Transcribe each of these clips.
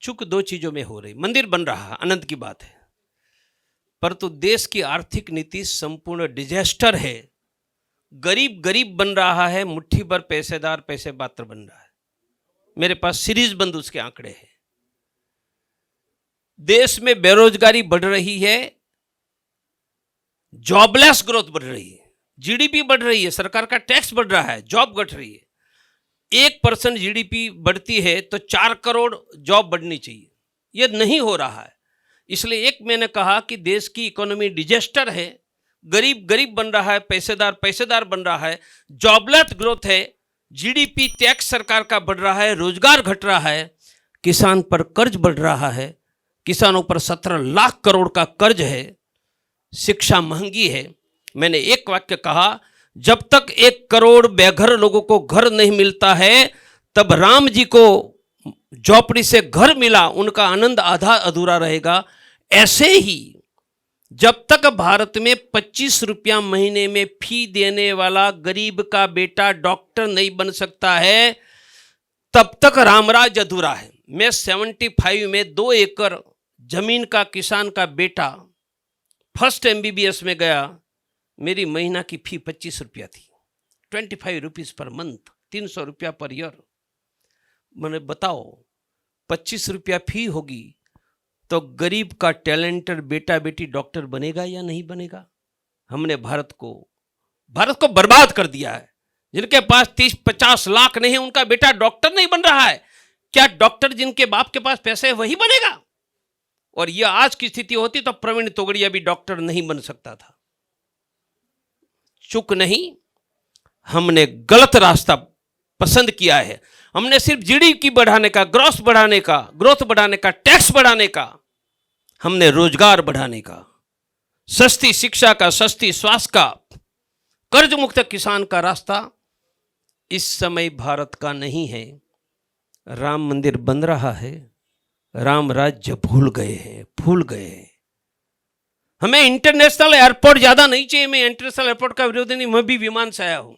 चूक दो चीजों में हो रही। मंदिर बन रहा है, आनंद की बात है, परंतु देश की आर्थिक नीति संपूर्ण डिजास्टर है। गरीब गरीब बन रहा है, मुट्ठी भर पैसेदार पैसे पात्र बन रहा है। मेरे पास सीरीज बंद उसके आंकड़े हैं। देश में बेरोजगारी बढ़ रही है, जॉबलेस ग्रोथ बढ़ रही है, जीडीपी बढ़ रही है, सरकार का टैक्स बढ़ रहा है, जॉब घट रही है। 1% जीडीपी बढ़ती है तो 4 करोड़ जॉब बढ़नी चाहिए, यह नहीं हो रहा है। इसलिए एक मैंने कहा कि देश की इकोनॉमी डिजास्टर है, गरीब गरीब बन रहा है, पैसेदार पैसेदार बन रहा है, जॉबलेस ग्रोथ है, जीडीपी टैक्स सरकार का बढ़ रहा है, रोजगार घट रहा है, किसान पर कर्ज बढ़ रहा है, किसानों पर 17 लाख करोड़ का कर्ज है, शिक्षा महंगी है। मैंने एक वाक्य कहा, जब तक 1 करोड़ बेघर लोगों को घर नहीं मिलता है, तब राम जी को झोपड़ी से घर मिला, उनका आनंद आधा अधूरा रहेगा। ऐसे ही जब तक भारत में 25 रुपया महीने में फी देने वाला गरीब का बेटा डॉक्टर नहीं बन सकता है, तब तक रामराज अधूरा है। मैं 75 में 2 एकड़ जमीन का किसान का बेटा फर्स्ट एमबीबीएस में गया, मेरी महीना की फी 25 रुपया थी, 25 रुपीज पर मंथ, 300 रुपया पर ईयर। मैंने बताओ 25 रुपया फी होगी तो गरीब का टैलेंटेड बेटा बेटी डॉक्टर बनेगा या नहीं बनेगा? हमने भारत को बर्बाद कर दिया है। जिनके पास 30-50 लाख नहीं है, उनका बेटा डॉक्टर नहीं बन रहा है। क्या डॉक्टर जिनके बाप के पास पैसे है वही बनेगा? और यह आज की स्थिति होती तो प्रवीण तोगड़िया भी डॉक्टर नहीं बन सकता था। चूक नहीं, हमने गलत रास्ता पसंद किया है। हमने सिर्फ जीडीपी बढ़ाने का, ग्रोथ बढ़ाने का, टैक्स बढ़ाने का, हमने रोजगार बढ़ाने का, सस्ती शिक्षा का, सस्ती स्वास्थ्य का, कर्ज मुक्त किसान का रास्ता इस समय भारत का नहीं है। राम मंदिर बन रहा है, राम राज्य भूल गए हैं। हमें इंटरनेशनल एयरपोर्ट ज्यादा नहीं चाहिए। मैं इंटरनेशनल एयरपोर्ट का विरोधी नहीं, मैं भी विमान से आया हूं।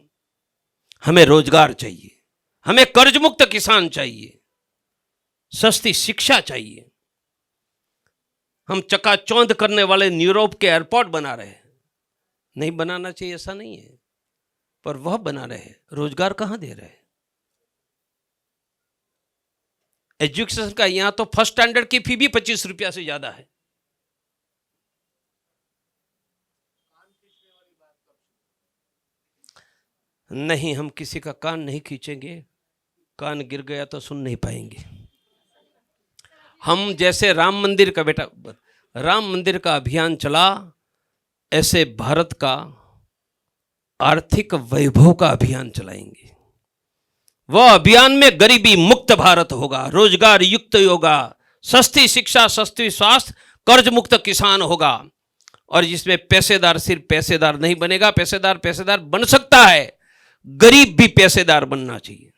हमें रोजगार चाहिए, हमें कर्ज मुक्त किसान चाहिए, सस्ती शिक्षा चाहिए। हम चकाचौंध करने वाले यूरोप के एयरपोर्ट बना रहे हैं, नहीं बनाना चाहिए ऐसा नहीं है, पर वह बना रहे हैं, रोजगार कहां दे रहे हैं? एजुकेशन का यहां तो फर्स्ट स्टैंडर्ड की फी भी 25 रुपया से ज्यादा है। नहीं, हम किसी का कान नहीं खींचेंगे, कान गिर गया तो सुन नहीं पाएंगे। हम जैसे राम मंदिर का अभियान चला, ऐसे भारत का आर्थिक वैभव का अभियान चलाएंगे। वह अभियान में गरीबी मुक्त भारत होगा, रोजगार युक्त होगा, सस्ती शिक्षा, सस्ती स्वास्थ्य, कर्ज मुक्त किसान होगा, और जिसमें पैसेदार सिर्फ पैसेदार नहीं बनेगा, पैसेदार बन सकता है, गरीब भी पैसेदार बनना चाहिए,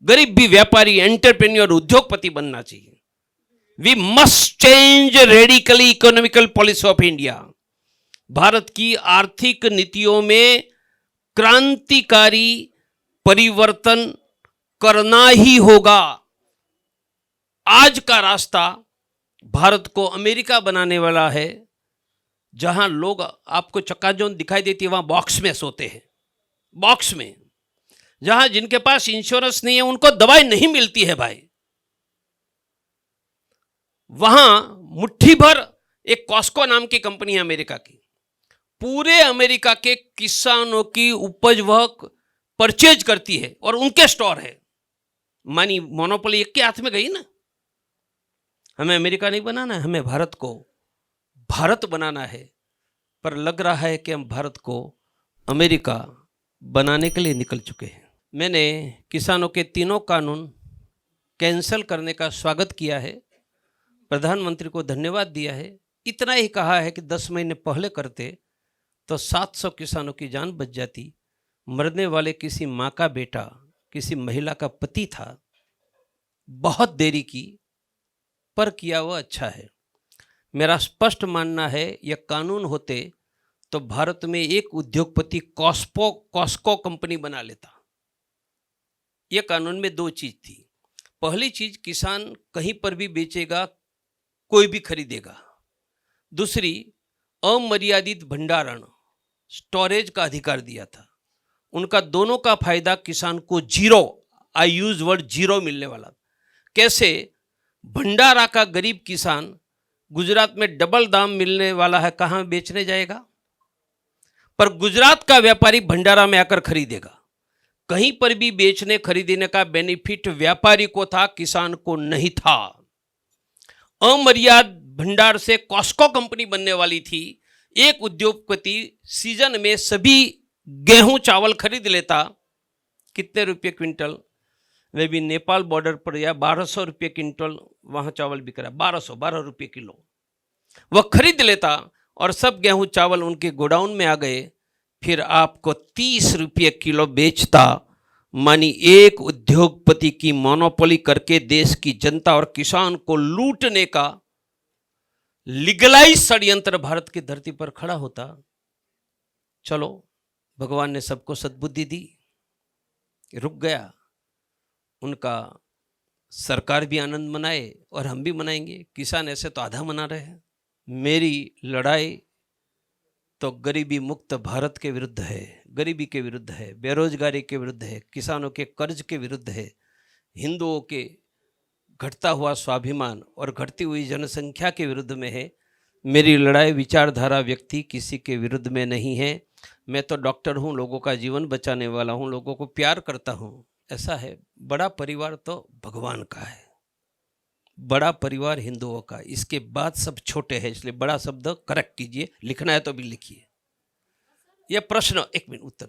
गरीब भी व्यापारी, एंटरप्रेन्योर, उद्योगपति बनना चाहिए। We must change radically economical policy of India. भारत की आर्थिक नीतियों में क्रांतिकारी परिवर्तन करना ही होगा। आज का रास्ता भारत को अमेरिका बनाने वाला है, जहां लोग आपको चकाचौंध दिखाई देती है, वहां बॉक्स में सोते हैं, बॉक्स में। जहां जिनके पास इंश्योरेंस नहीं है उनको दवाई नहीं मिलती है भाई। वहां मुट्ठी भर, एक कॉस्को नाम की कंपनी है अमेरिका की, पूरे अमेरिका के किसानों की उपज वह परचेज करती है और उनके स्टोर है। मानी मोनोपोली एक के हाथ में गई ना। हमें अमेरिका नहीं बनाना है, हमें भारत को भारत बनाना है। पर लग रहा है कि हम भारत को अमेरिका बनाने के लिए निकल चुके हैं। मैंने किसानों के 3 कानून कैंसिल करने का स्वागत किया है, प्रधानमंत्री को धन्यवाद दिया है। इतना ही कहा है कि 10 महीने पहले करते तो 700 किसानों की जान बच जाती। मरने वाले किसी माँ का बेटा, किसी महिला का पति था। बहुत देरी की, पर किया वो अच्छा है। मेरा स्पष्ट मानना है, यह कानून होते तो भारत में एक उद्योगपति कॉस्को कंपनी बना लेता। यह कानून में 2 चीज थी। पहली चीज, किसान कहीं पर भी बेचेगा, कोई भी खरीदेगा। दूसरी, अमर्यादित भंडारण, स्टोरेज का अधिकार दिया था। उनका दोनों का फायदा किसान को जीरो, आई यूज वर्ड जीरो, मिलने वाला। कैसे? भंडारा का गरीब किसान गुजरात में डबल दाम मिलने वाला है, कहां बेचने जाएगा? पर गुजरात का व्यापारी भंडारा में आकर खरीदेगा। कहीं पर भी बेचने खरीदने का बेनिफिट व्यापारी को था, किसान को नहीं था। अमर्याद भंडार से कॉस्को कंपनी बनने वाली थी। एक उद्योगपति सीजन में सभी गेहूं चावल खरीद लेता। कितने रुपये क्विंटल? वे भी नेपाल बॉर्डर पर या 1200 रुपये क्विंटल वहां चावल बिक रहा है, 12 रुपये किलो। वह खरीद लेता और सब गेहूं चावल उनके गोडाउन में आ गए। फिर आपको 30 रुपये किलो बेचता। मानी एक उद्योगपति की मोनोपोली करके देश की जनता और किसान को लूटने का लीगलाइज षड्यंत्र भारत की धरती पर खड़ा होता। चलो, भगवान ने सबको सद्बुद्धि दी, रुक गया। उनका सरकार भी आनंद मनाए और हम भी मनाएंगे। किसान ऐसे तो आधा मना रहे हैं। मेरी लड़ाई तो गरीबी मुक्त भारत के विरुद्ध है, गरीबी के विरुद्ध है, बेरोजगारी के विरुद्ध है, किसानों के कर्ज के विरुद्ध है, हिंदुओं के घटता हुआ स्वाभिमान और घटती हुई जनसंख्या के विरुद्ध में है। मेरी लड़ाई विचारधारा व्यक्ति किसी के विरुद्ध में नहीं है। मैं तो डॉक्टर हूँ, लोगों का जीवन बचाने वाला हूँ, लोगों को प्यार करता हूँ। ऐसा है। बड़ा परिवार तो भगवान का है, बड़ा परिवार हिंदुओं का, इसके बाद सब छोटे हैं। इसलिए बड़ा शब्द करेक्ट कीजिए, लिखना है तो भी लिखिए। यह प्रश्न, एक मिनट उत्तर,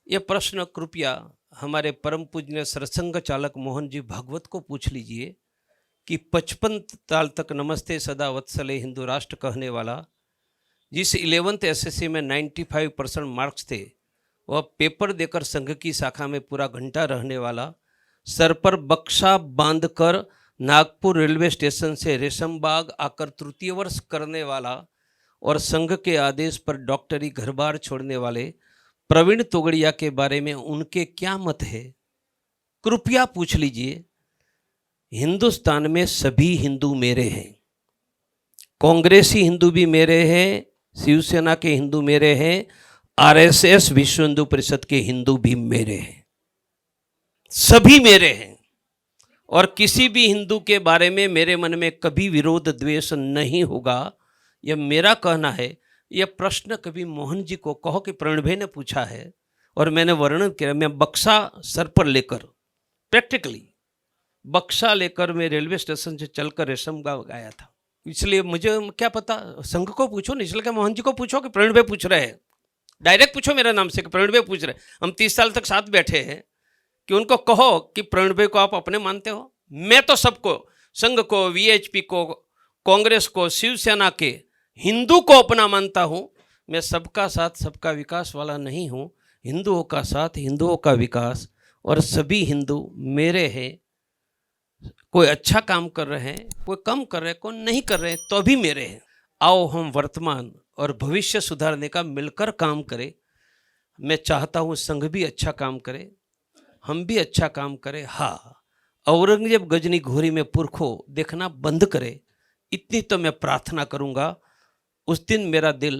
यह प्रश्न कृपया हमारे परम पूज्य सरसंघ चालक मोहन जी भागवत को पूछ लीजिए कि 55 साल तक नमस्ते सदा वत्सले हिंदू राष्ट्र कहने वाला, जिस 11th SSC में 95% मार्क्स थे, वह पेपर देकर संघ की शाखा में पूरा घंटा रहने वाला, सर पर बक्सा बांधकर नागपुर रेलवे स्टेशन से रेशमबाग आकर तृतीय वर्ष करने वाला और संघ के आदेश पर डॉक्टरी घर बार छोड़ने वाले प्रवीण तोगड़िया के बारे में उनके क्या मत है? कृपया पूछ लीजिए। हिंदुस्तान में सभी हिंदू मेरे हैं। कांग्रेसी हिंदू भी मेरे हैं, शिवसेना के हिंदू मेरे हैं, RSS विश्व हिंदू परिषद के हिंदू भी मेरे हैं, सभी मेरे हैं। और किसी भी हिंदू के बारे में मेरे मन में कभी विरोध द्वेष नहीं होगा, यह मेरा कहना है। यह प्रश्न कभी मोहन जी को कहो कि प्रवीण भाई ने पूछा है और मैंने वर्णन किया। मैं बक्सा सर पर लेकर, प्रैक्टिकली बक्सा लेकर मैं रेलवे स्टेशन से चलकर रेशमबाग गया था। इसलिए मुझे क्या पता, संघ को पूछो ना, इसलिए मोहन जी को पूछो कि प्रवीण भाई पूछ रहे हैं, डायरेक्ट पूछो मेरे नाम से कि प्रवीण भाई पूछ रहे हैं। हम 30 साल तक साथ बैठे हैं, कि उनको कहो कि प्रवीण भाई को आप अपने मानते हो। मैं तो सबको, संघ को, VHP को, कांग्रेस को, शिवसेना के हिंदू को अपना मानता हूं। मैं सबका साथ सबका विकास वाला नहीं हूं। हिंदुओं का साथ, हिंदुओं का विकास, और सभी हिंदू मेरे हैं। कोई अच्छा काम कर रहे हैं, कोई कम कर रहे हैं, कोई नहीं कर रहे हैं, तो भी मेरे हैं। आओ हम वर्तमान और भविष्य सुधारने का मिलकर काम करें। मैं चाहता हूं संघ भी अच्छा काम करे, हम भी अच्छा काम करें। हाँ, औरंगजेब गजनी घोरी में पुरखों देखना बंद करे, इतनी तो मैं प्रार्थना करूंगा। उस दिन मेरा दिल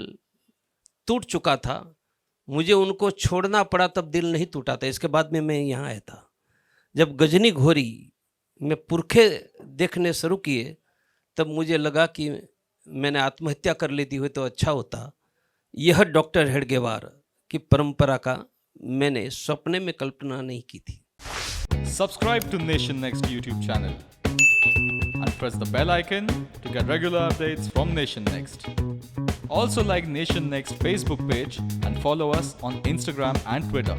टूट चुका था, मुझे उनको छोड़ना पड़ा, तब दिल नहीं टूटा था। इसके बाद में मैं यहाँ आया था। जब गजनी घोरी में पुरखे देखने शुरू किए, तब मुझे लगा कि मैंने आत्महत्या कर लेती हुई तो अच्छा होता। यह डॉक्टर हेडगेवार की परंपरा का मैंने सपने में कल्पना नहीं की थी। Subscribe to Nation Next YouTube channel and press the bell icon to get regular updates from Nation Next. Also like Nation Next Facebook page and follow us on Instagram and Twitter.